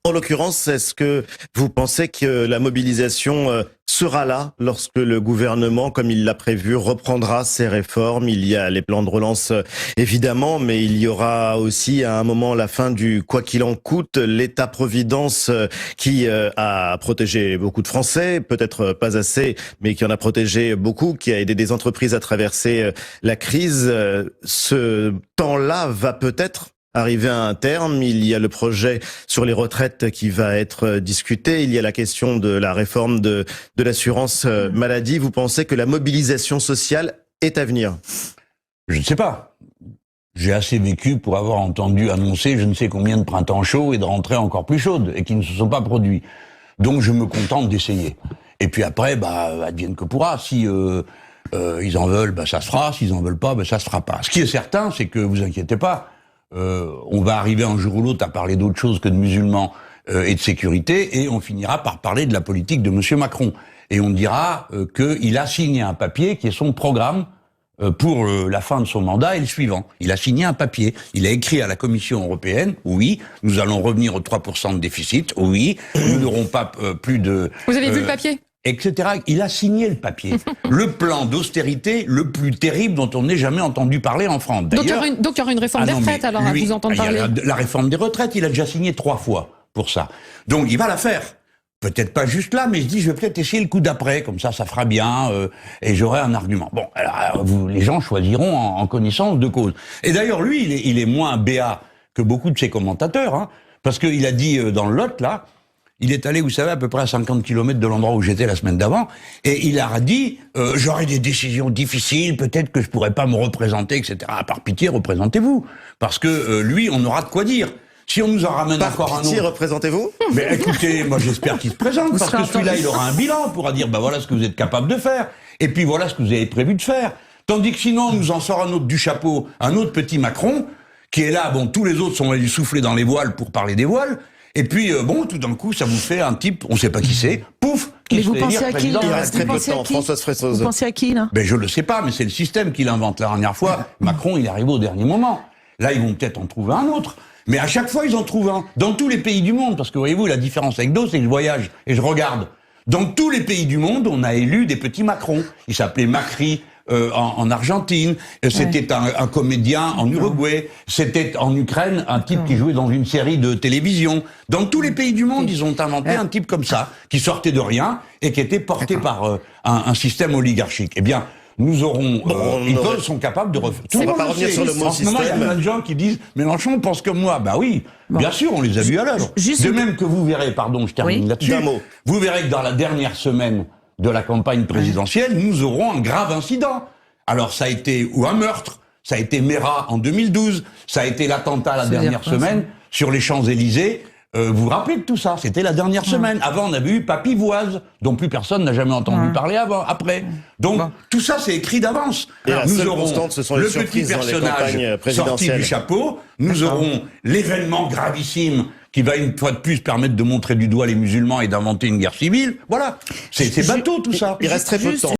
En l'occurrence, est-ce que vous pensez que la mobilisation sera là lorsque le gouvernement, comme il l'a prévu, reprendra ses réformes? Il y a les plans de relance, évidemment, mais il y aura aussi à un moment la fin du quoi qu'il en coûte, l'État-providence qui a protégé beaucoup de Français, peut-être pas assez, mais qui en a protégé beaucoup, qui a aidé des entreprises à traverser la crise. Ce temps-là va peut-être arriver à un terme. Il y a le projet sur les retraites qui va être discuté. Il y a la question de la réforme de l'assurance maladie. Vous pensez que la mobilisation sociale est à venir? Je ne sais pas. J'ai assez vécu pour avoir entendu annoncer je ne sais combien de printemps chauds et de rentrées encore plus chaudes et qui ne se sont pas produits. Donc je me contente d'essayer. Et puis après, advienne que pourra. Si ils en veulent, ça se fera. S'ils en veulent pas, ça se fera pas. Ce qui est certain, c'est que vous inquiétez pas, on va arriver un jour ou l'autre à parler d'autre chose que de musulmans et de sécurité, et on finira par parler de la politique de M. Macron. Et on dira qu'il a signé un papier qui est son programme pour la fin de son mandat et le suivant. Il a signé un papier. Il a écrit à la Commission européenne, oui, nous allons revenir aux 3% de déficit, oui, nous n'aurons pas plus de... Vous avez vu le papier ? Etc. Il a signé le papier. Le plan d'austérité le plus terrible dont on n'ait jamais entendu parler en France. Donc il y aura une réforme des retraites, alors, à vous entendre parler. La réforme des retraites, il a déjà signé 3 fois pour ça. Donc il va la faire. Peut-être pas juste là, mais je dis, je vais peut-être essayer le coup d'après, comme ça fera bien, et j'aurai un argument. Bon, alors, les gens choisiront en connaissance de cause. Et d'ailleurs, lui, il est moins béat que beaucoup de ses commentateurs, hein, parce qu'il a dit dans le Lot, là, il est allé, vous savez, à peu près à 50 km de l'endroit où j'étais la semaine d'avant, et il a dit j'aurai des décisions difficiles, peut-être que je pourrais pas me représenter, etc. Par pitié, représentez-vous, parce que lui, on aura de quoi dire. Si on nous en ramène encore un autre... représentez-vous? Mais écoutez, moi j'espère qu'il se présente, parce que celui-là, il aura un bilan, pourra dire voilà ce que vous êtes capable de faire, et puis voilà ce que vous avez prévu de faire. Tandis que sinon, on nous en sort un autre du chapeau, un autre petit Macron, qui est là, tous les autres sont allés souffler dans les voiles pour parler des voiles. Et puis, tout d'un coup, ça vous fait un type, on sait pas qui c'est, pouf, qui se fait élire président. Il reste très peu de temps, Françoise Fressoz. Vous pensez à qui, là? Je le sais pas, mais c'est le système qui l'invente. La dernière fois, Macron, il est arrivé au dernier moment. Là, ils vont peut-être en trouver un autre. Mais à chaque fois, ils en trouvent un. Dans tous les pays du monde, parce que voyez-vous, la différence avec d'autres, c'est que je voyage et je regarde. Dans tous les pays du monde, on a élu des petits Macron. Il s'appelait Macri. En Argentine, c'était un comédien en Uruguay, c'était en Ukraine un type qui jouait dans une série de télévision. Dans tous les pays du monde, ils ont inventé un type comme ça, qui sortait de rien et qui était porté par un système oligarchique. Eh bien, nous aurons... ils sont capables de refaire... On va pas revenir sur le mot système. En ce moment, il y a plein de gens qui disent « Mélenchon pense comme moi ». Bah oui, bien sûr, on les a vus à l'œuvre. De même que vous verrez, pardon, je termine là-dessus, vous verrez que dans la dernière semaine de la campagne présidentielle, nous aurons un grave incident. Alors ça a été un meurtre, ça a été Mera en 2012, ça a été l'attentat la dernière semaine sur les Champs-Élysées. Vous vous rappelez de tout ça? C'était la dernière semaine. Avant, on avait eu Papivoise, dont plus personne n'a jamais entendu parler après. Donc tout ça, c'est écrit d'avance. Nous aurons le petit personnage sorti du chapeau, nous aurons l'événement gravissime qui va une fois de plus permettre de montrer du doigt les musulmans et d'inventer une guerre civile. Voilà. C'est bateau tout ça. Il reste très peu de temps.